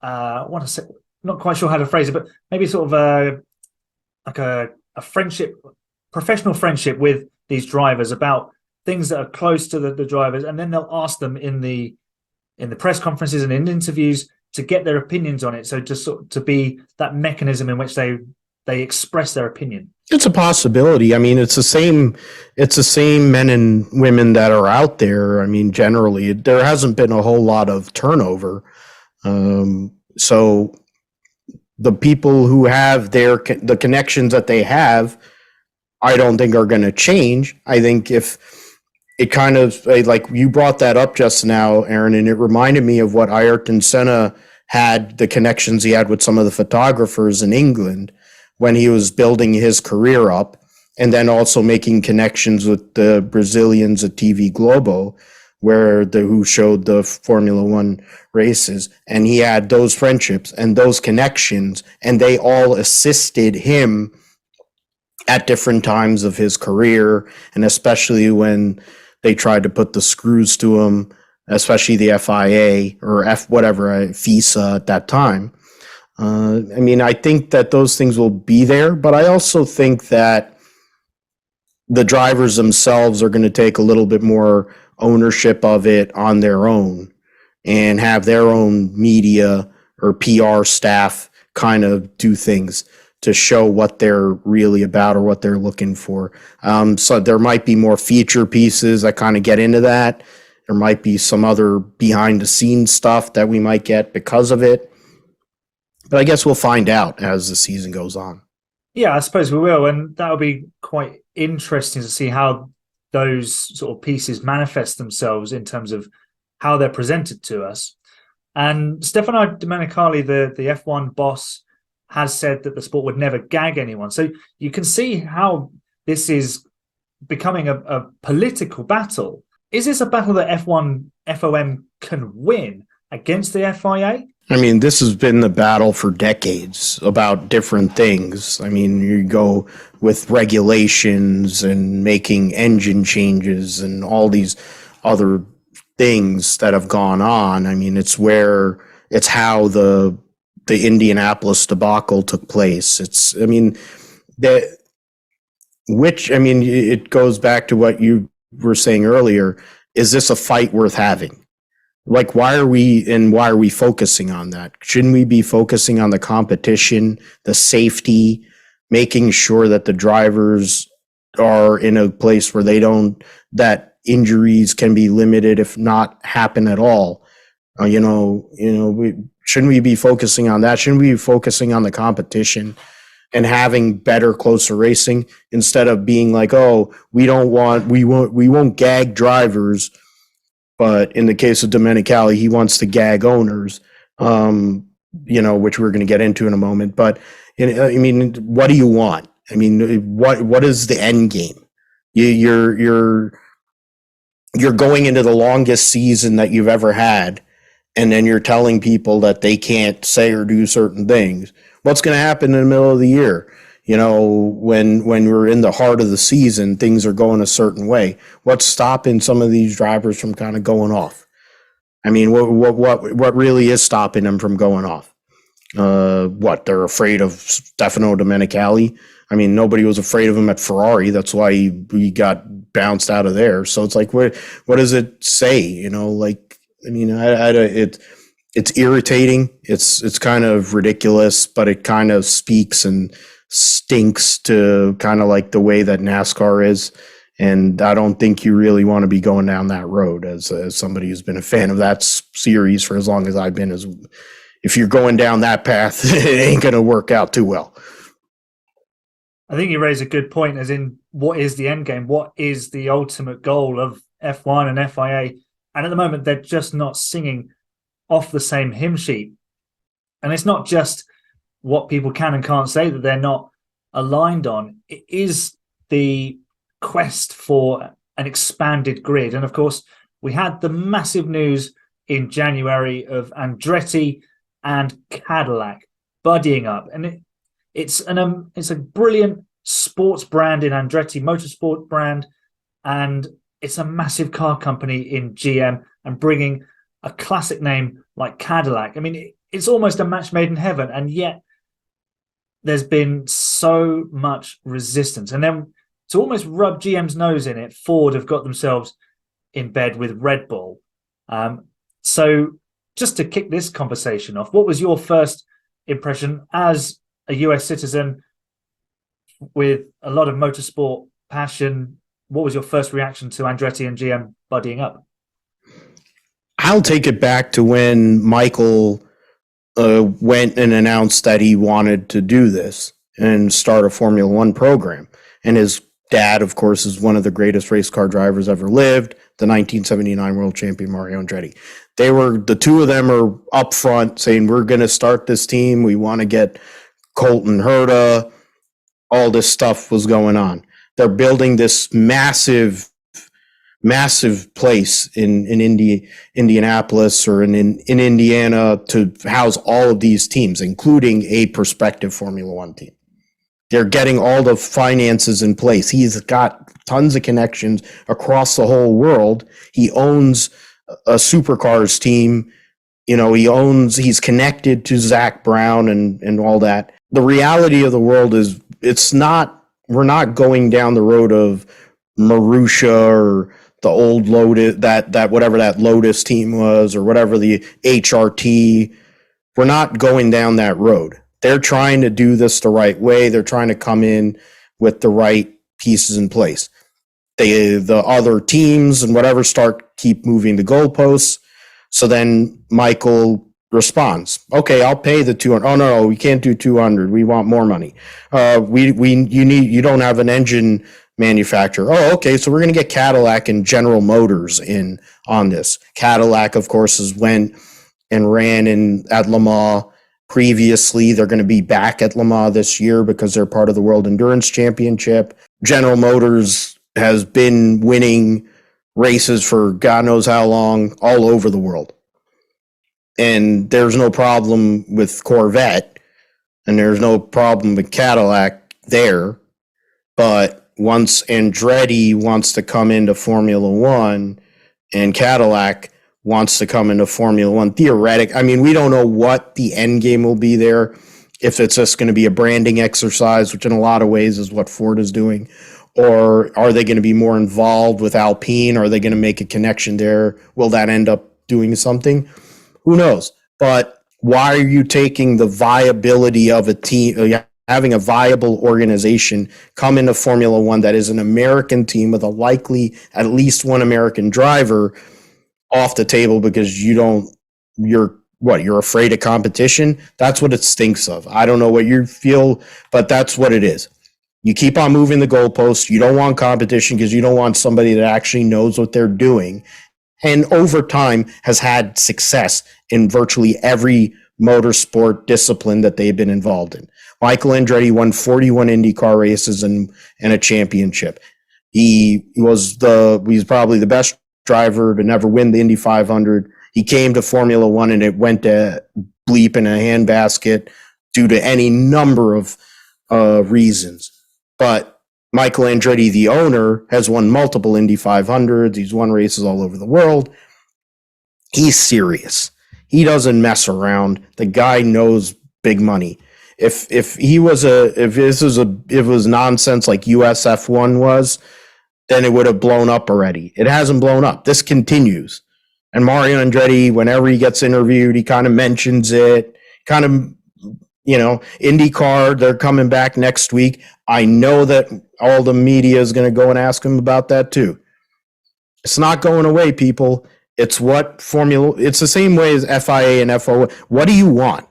I want to say, not quite sure how to phrase it, but maybe sort of a friendship, professional friendship with these drivers about things that are close to the drivers, and then they'll ask them in the press conferences and in interviews to get their opinions on it. So just sort of to be that mechanism in which they express their opinion. It's a possibility. I mean, it's the same men and women that are out there. I mean, generally, there hasn't been a whole lot of turnover. So the people who have the connections that they have, I don't think are going to change. I think if it kind of, like you brought that up just now, Aaron, and it reminded me of what Ayrton Senna had, the connections he had with some of the photographers in England when he was building his career up, and then also making connections with the Brazilians at TV Globo, who showed the Formula One races. And he had those friendships and those connections, and they all assisted him at different times of his career, and especially when they tried to put the screws to him, especially the FIA or FISA at that time. I mean, I think that those things will be there, but I also think that the drivers themselves are going to take a little bit more ownership of it on their own and have their own media or PR staff kind of do things to show what they're really about or what they're looking for. So there might be more feature pieces that kind of get into that. There might be some other behind the scenes stuff that we might get because of it. But I guess we'll find out as the season goes on. Yeah, I suppose we will. And that'll be quite interesting to see how those sort of pieces manifest themselves in terms of how they're presented to us. And Stefano Domenicali, the F1 boss, has said that the sport would never gag anyone. So you can see how this is becoming a political battle. Is this a battle that F1 FOM can win against the FIA? I mean, this has been the battle for decades about different things. I mean, you go with regulations and making engine changes and all these other things that have gone on. I mean, it's how the Indianapolis debacle took place. It goes back to what you were saying earlier. Is this a fight worth having? Like, why are we focusing on that? Shouldn't we be focusing on the competition, the safety, making sure that the drivers are in a place where that injuries can be limited, if not happen at all? Shouldn't we be focusing on that? Shouldn't we be focusing on the competition and having better, closer racing instead of being like, oh, we won't gag drivers. But in the case of Domenicali, he wants to gag owners. which we're going to get into in a moment. But I mean, what do you want? I mean, what is the end game? You're going into the longest season that you've ever had, and then you're telling people that they can't say or do certain things. What's going to happen in the middle of the year? When we're in the heart of the season, things are going a certain way. What's stopping some of these drivers from kind of going off? I mean, what really is stopping them from going off? They're afraid of Stefano Domenicali. I mean, nobody was afraid of him at Ferrari. That's why he got bounced out of there. So it's like, what does it say? I mean, it's irritating. It's kind of ridiculous, but it kind of speaks and stinks to kind of like the way that NASCAR is. And I don't think you really want to be going down that road as somebody who's been a fan of that series for as long as I've been. If you're going down that path, it ain't going to work out too well. I think you raise a good point, as in, what is the end game? What is the ultimate goal of F1 and FIA? And at the moment, they're just not singing off the same hymn sheet. And it's not just what people can and can't say that they're not aligned on. It is the quest for an expanded grid. And of course, we had the massive news in January of Andretti and Cadillac buddying up. And it's a brilliant sports brand in Andretti, motorsport brand, and it's a massive car company in GM, and bringing a classic name like Cadillac. I mean, it's almost a match made in heaven, and yet there's been so much resistance. And then to almost rub GM's nose in it, Ford have got themselves in bed with Red Bull. So just to kick this conversation off, what was your first impression as a US citizen with a lot of motorsport passion? What was your first reaction to Andretti and GM buddying up? I'll take it back to when Michael went and announced that he wanted to do this and start a Formula One program. And his dad, of course, is one of the greatest race car drivers ever lived, the 1979 world champion Mario Andretti. The two of them are up front saying, we're going to start this team. We want to get Colton Herta. All this stuff was going on. They're building this massive place in Indianapolis or in Indiana to house all of these teams, including a prospective Formula One team. They're getting all the finances in place. He's got tons of connections across the whole world. He owns a supercars team. He's connected to Zach Brown and all that. The reality of the world is we're not going down the road of Marussia or the old Lotus, that whatever that Lotus team was, or whatever the HRT. We're not going down that road. They're trying to do this the right way. They're trying to come in with the right pieces in place. The other teams and whatever keep moving the goalposts. So then Michael responds, okay, I'll pay the 200. Oh no, we can't do 200. We want more money. You don't have an engine manufacturer. Oh, okay. So we're going to get Cadillac and General Motors in on this. Cadillac, of course, went and ran at Le Mans previously. They're going to be back at Le Mans this year because they're part of the World Endurance Championship. General Motors has been winning races for God knows how long all over the world. And there's no problem with Corvette, and there's no problem with Cadillac there. But once Andretti wants to come into Formula One and Cadillac wants to come into Formula One, I mean, we don't know what the end game will be there. If it's just going to be a branding exercise, which in a lot of ways is what Ford is doing, or are they going to be more involved with Alpine? Are they going to make a connection there? Will that end up doing something? Who knows? But why are you taking the viability of a team, having a viable organization come into Formula One that is an American team with a likely at least one American driver off the table because you're afraid of competition? That's what it stinks of. I don't know what you feel, but that's what it is. You keep on moving the goalposts. You don't want competition because you don't want somebody that actually knows what they're doing and over time has had success in virtually every motorsport discipline that they've been involved in. Michael Andretti won 41 IndyCar races and a championship. He's probably the best driver to never win the Indy 500. He came to Formula One and it went to bleep in a handbasket due to any number of reasons. But Michael Andretti, the owner, has won multiple Indy 500s. He's won races all over the world. He's serious. He doesn't mess around. The guy knows big money. If it was nonsense like USF1 was, then it would have blown up already. It hasn't blown up. This continues. And Mario Andretti, whenever he gets interviewed, he kind of mentions it. Kind of, IndyCar, they're coming back next week. I know that all the media is going to go and ask him about that too. It's not going away, people. It's it's the same way as FIA and FOA. What do you want?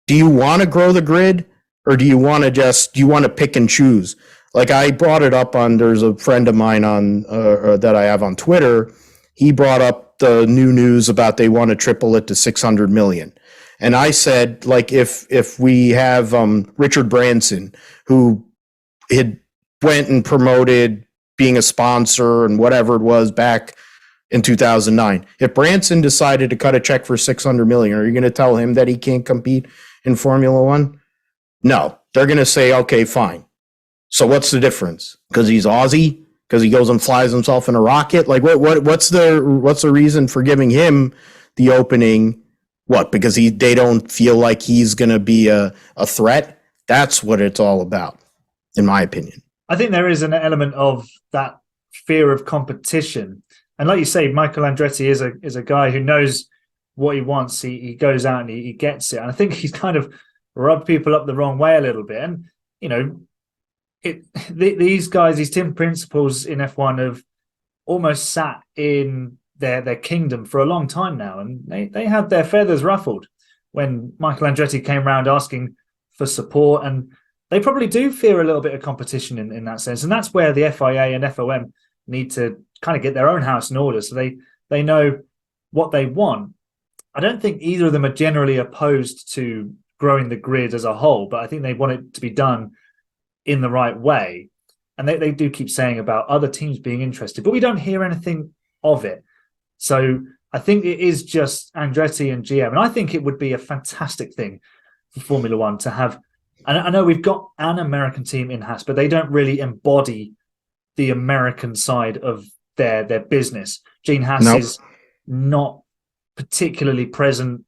Do you want to grow the grid, or do you want to pick and choose? Like I brought it up there's a friend of mine that I have on Twitter. He brought up the new news about they want to triple it to 600 million. And I said, like, if we have Richard Branson, who had went and promoted being a sponsor and whatever it was back in 2009, if Branson decided to cut a check for 600 million, are you going to tell him that he can't compete in Formula One? No, they're going to say, okay, fine. So what's the difference? Because he's Aussie? Because he goes and flies himself in a rocket? Like what's the reason for giving him the opening? What? Because they don't feel like he's going to be a threat? That's what it's all about, in my opinion. I think there is an element of that fear of competition. And like you say, Michael Andretti is a guy who knows what he wants. He goes out and he gets it. And I think he's kind of rubbed people up the wrong way a little bit. And, these guys, these team principals in F1 have almost sat in their kingdom for a long time now. And they had their feathers ruffled when Michael Andretti came around asking for support. And they probably do fear a little bit of competition in that sense. And that's where the FIA and FOM need to kind of get their own house in order. So they know what they want. I don't think either of them are generally opposed to growing the grid as a whole, but I think they want it to be done in the right way. And they do keep saying about other teams being interested, but we don't hear anything of it. So I think it is just Andretti and GM. And I think it would be a fantastic thing for Formula One to have. And I know we've got an American team in Haas, but they don't really embody the American side of their business. Gene Haas is not particularly present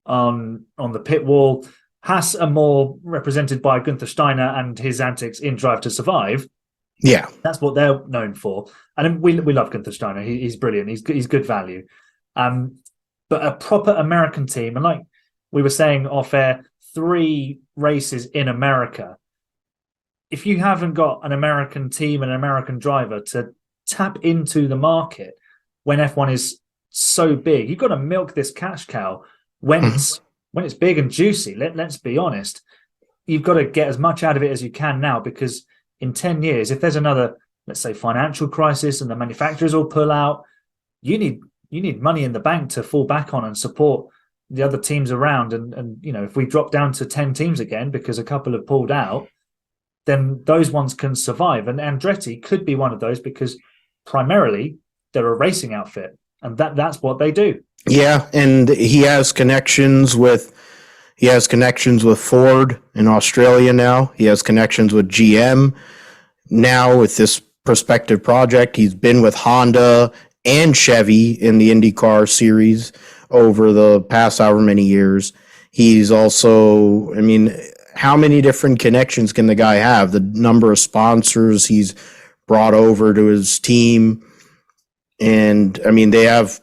on the pit wall. Haas are more represented by Gunther Steiner and his antics in Drive to Survive. Yeah, that's what they're known for. And we love Gunther Steiner. He's brilliant. He's good value. But a proper American team, and like we were saying off air, 3 races in America. If you haven't got an American team and an American driver to tap into the market when F1 is so big, you've got to milk this cash cow when it's big and juicy. Let's be honest. You've got to get as much out of it as you can now, because in 10 years, if there's another, let's say, financial crisis and the manufacturers all pull out, you need money in the bank to fall back on and support the other teams around. And if we drop down to 10 teams again because a couple have pulled out, then those ones can survive. And Andretti could be one of those, because primarily they're a racing outfit, and that's what they do. Yeah, and he has connections with Ford in Australia now. He has connections with GM now with this prospective project. He's been with Honda and Chevy in the IndyCar series over the past however many years. He's also, how many different connections can the guy have? The number of sponsors he's brought over to his team. And they have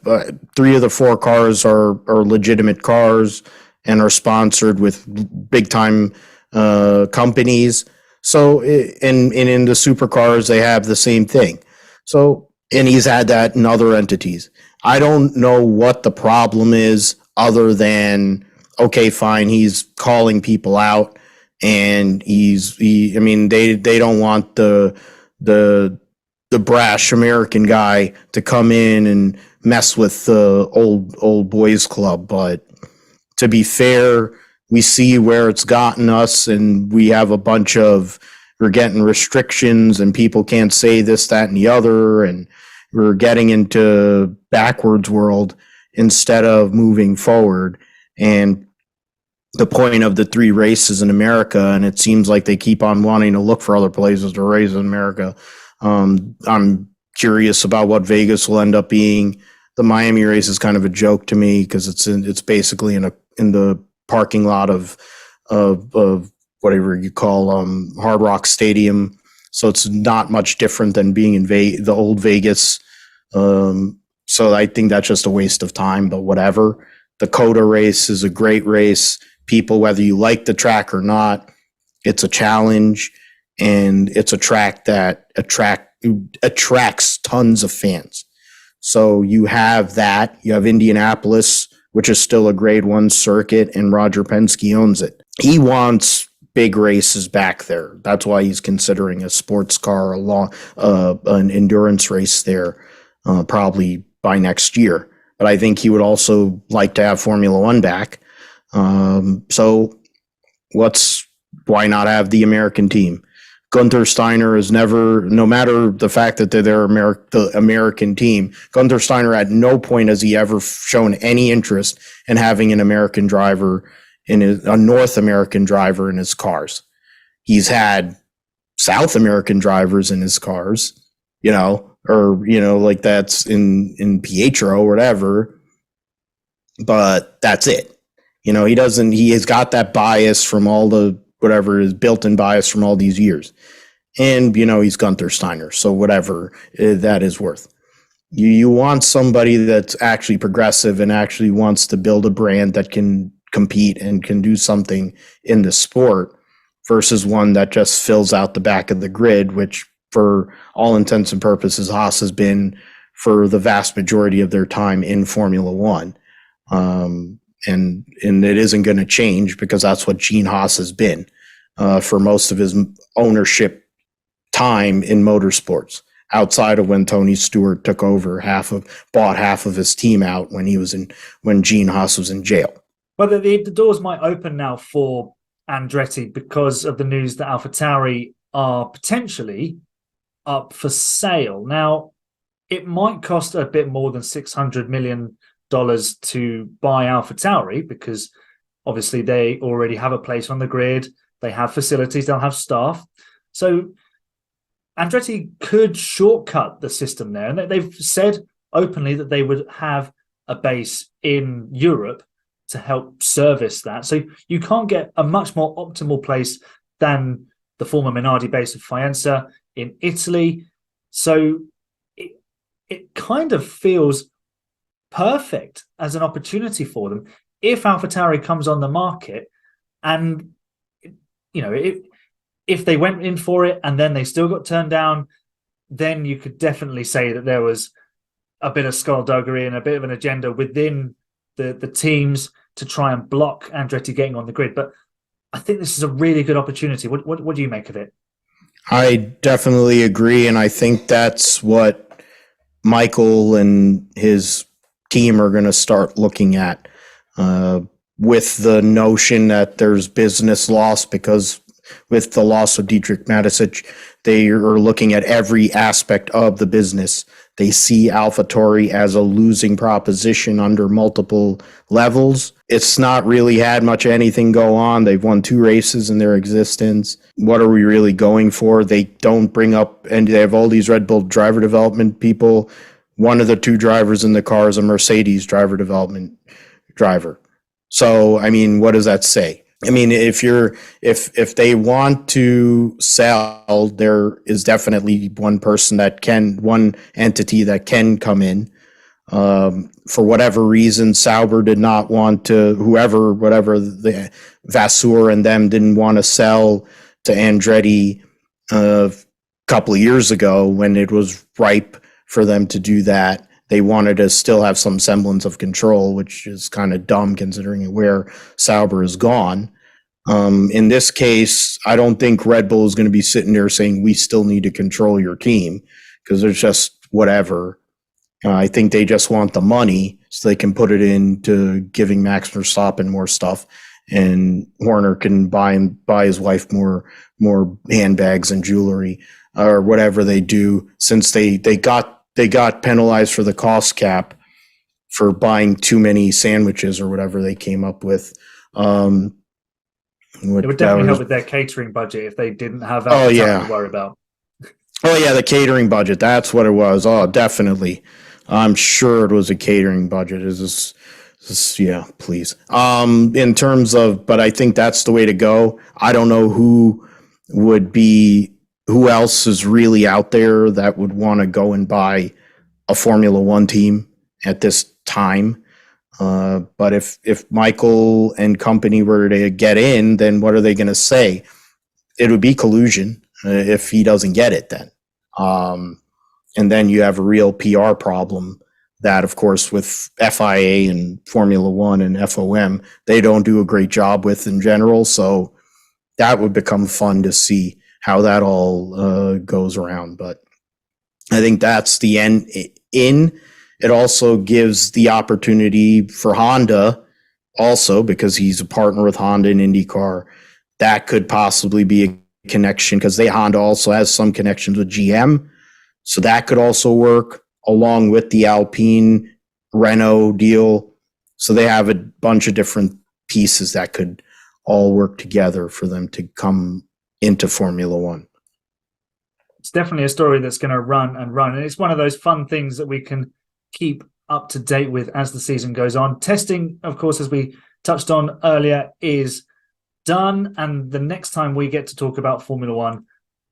3 of the 4 cars are legitimate cars and are sponsored with big time companies. So, and in the supercars, they have the same thing. So, and he's had that in other entities. I don't know what the problem is, other than, okay, fine, he's calling people out, and they don't want the the brash American guy to come in and mess with the old boys club. But to be fair, we see where it's gotten us, and we have a bunch of, we're getting restrictions and people can't say this, that, and the other, and we're getting into backwards world instead of moving forward. And the point of the 3 races in America, and it seems like they keep on wanting to look for other places to race in America. I'm curious about what Vegas will end up being. The Miami race is kind of a joke to me because it's basically in the parking lot of whatever you call Hard Rock Stadium, so it's not much different than being in the old Vegas. So I think that's just a waste of time. But whatever. The COTA race is a great race. People, whether you like the track or not, it's a challenge, and it's a track that attracts tons of fans. So you have that. You have Indianapolis, which is still a grade 1 circuit, and Roger Penske owns it. He wants big races back there. That's why he's considering a sports car, an endurance race there, probably by next year. But I think he would also like to have Formula One back. So why not have the American team? Gunther Steiner is never, no matter the fact that they're the American team, Gunther Steiner at no point has he ever shown any interest in having an American driver, a North American driver in his cars. He's had South American drivers in his cars, like that's in Pietro or whatever, but that's it. He has got that bias from all the, whatever is built-in bias from all these years. And, he's Gunther Steiner. So whatever that is worth. You want somebody that's actually progressive and actually wants to build a brand that can compete and can do something in the sport versus one that just fills out the back of the grid, which for all intents and purposes, Haas has been for the vast majority of their time in Formula One. And it isn't going to change because that's what Gene Haas has been for most of his ownership time in motorsports, outside of when Tony Stewart took over bought half of his team out when Gene Haas was in jail. Well, the doors might open now for Andretti because of the news that AlphaTauri are potentially up for sale. Now, it might cost a bit more than $600 million to buy AlphaTauri because obviously they already have a place on the grid. They have facilities, they'll have staff. So Andretti could shortcut the system there. And they've said openly that they would have a base in Europe to help service that. So you can't get a much more optimal place than the former Minardi base of Faenza in Italy. So it kind of feels perfect as an opportunity for them if AlphaTauri comes on the market. And if they went in for it and then they still got turned down, then you could definitely say that there was a bit of skullduggery and a bit of an agenda within the teams to try and block Andretti getting on the grid. But I think this is a really good opportunity. What do you make of it? I definitely agree, and I think that's what Michael and his team are going to start looking at, with the notion that there's business loss because with the loss of Dietrich Mateschitz, they are looking at every aspect of the business. They see AlphaTauri as a losing proposition under multiple levels. It's not really had much anything go on. They've won 2 races in their existence. What are we really going for? They don't bring up, and they have all these Red Bull driver development people. One of the 2 drivers in the car is a Mercedes driver development driver. So, what does that say? If they want to sell, there is definitely one entity that can come in. For whatever reason, Sauber did not want to, whatever the Vasseur and them didn't want to sell to Andretti a couple of years ago when it was ripe for them to do that. They wanted to still have some semblance of control, which is kind of dumb considering where Sauber is gone. In this case, I don't think Red Bull is going to be sitting there saying we still need to control your team, because there's just whatever. I think they just want the money so they can put it into giving Max Verstappen more stuff, and Horner can buy his wife more handbags and jewelry or whatever they do, since they got penalized for the cost cap for buying too many sandwiches or whatever they came up with. It would definitely help with their catering budget if they didn't have that to worry about. Oh yeah, the catering budget. That's what it was. Oh, definitely. I'm sure it was a catering budget. Is this yeah, please. In terms of, but I think that's the way to go. I don't know who else is really out there that would want to go and buy a Formula One team at this time. But if Michael and company were to get in, then what are they going to say? It would be collusion if he doesn't get it then. And then you have a real PR problem that, of course, with FIA and Formula One and FOM, they don't do a great job with in general. So that would become fun to see how that all goes around. But I think that's the end in. It also gives the opportunity for Honda also, because he's a partner with Honda in IndyCar. That could possibly be a connection, because Honda also has some connections with GM. So that could also work along with the Alpine Renault deal. So they have a bunch of different pieces that could all work together for them to come into Formula One. It's definitely a story that's going to run and run. And it's one of those fun things that we can keep up to date with as the season goes on. Testing, of course, as we touched on earlier, is done. And the next time we get to talk about Formula One,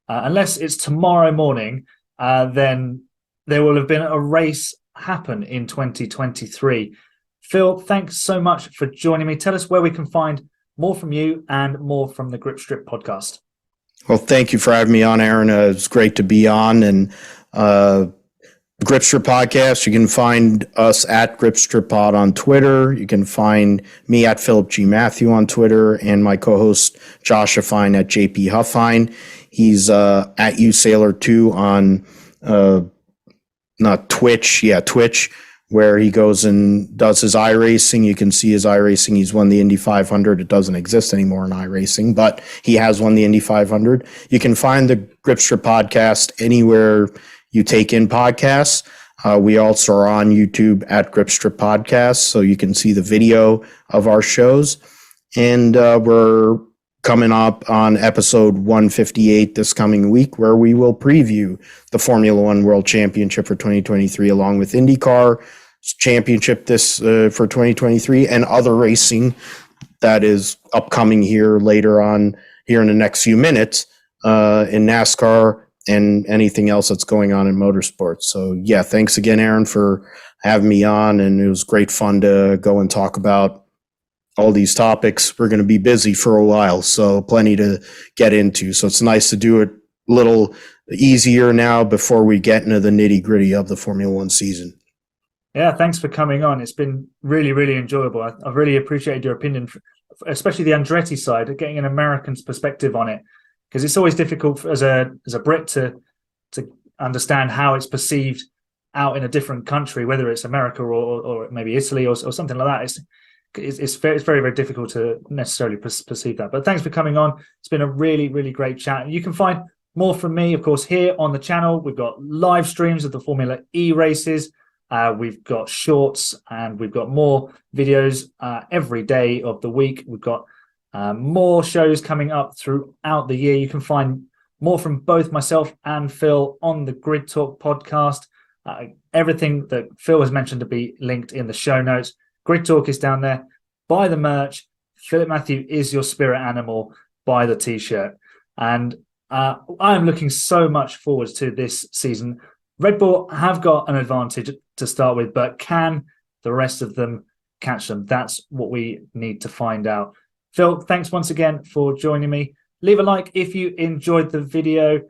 unless it's tomorrow morning, then there will have been a race happen in 2023. Phil, thanks so much for joining me. Tell us where we can find more from you and more from the Grip Strip podcast. Well, thank you for having me on, Aaron. It's great to be on. And Grip Strip podcast, you can find us at Grip Strip Pod on Twitter. You can find me at Phillip G. Mathew on Twitter, and my co-host Josh Huffine at JP Huffine. He's at usailor2 on not Twitch, Twitch, where he goes and does his iRacing. You can see his iRacing. He's won the Indy 500. It doesn't exist anymore in iRacing, but he has won the Indy 500. You can find the Grip Strip podcast anywhere you take in podcasts. We also are on YouTube at Grip Strip Podcast, so you can see the video of our shows. And we're coming up on episode 158 this coming week, where we will preview the Formula One World Championship for 2023, along with IndyCar Championship for 2023 and other racing that is upcoming here later on here in the next few minutes in NASCAR and anything else that's going on in motorsports. So yeah, thanks again, Aaron, for having me on. And it was great fun to go and talk about all these topics. We're going to be busy for a while, so plenty to get into. So it's nice to do it a little easier now before we get into the nitty gritty of the Formula One season. Yeah, thanks for coming on. It's been really, really enjoyable. I've really appreciated your opinion, especially the Andretti side, getting an American's perspective on it, because it's always difficult as a Brit to understand how it's perceived out in a different country, whether it's America or maybe Italy or something like that. It's very, very difficult to necessarily perceive that. But thanks for coming on. It's been a really, really great chat. You can find more from me, of course, here on the channel. We've got live streams of the Formula E races. We've got shorts, and we've got more videos every day of the week. We've got more shows coming up throughout the year. You can find more from both myself and Phil on the Grid Talk podcast. Everything that Phil has mentioned to be linked in the show notes. Grid Talk is down there. Buy the merch. Phillip Mathew is your spirit animal. Buy the t-shirt. And I am looking so much forward to this season. Red Bull have got an advantage to start with, but can the rest of them catch them? That's what we need to find out. Phil, thanks once again for joining me. Leave a like if you enjoyed the video.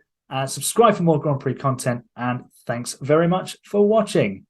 Subscribe for more Grand Prix content. And thanks very much for watching.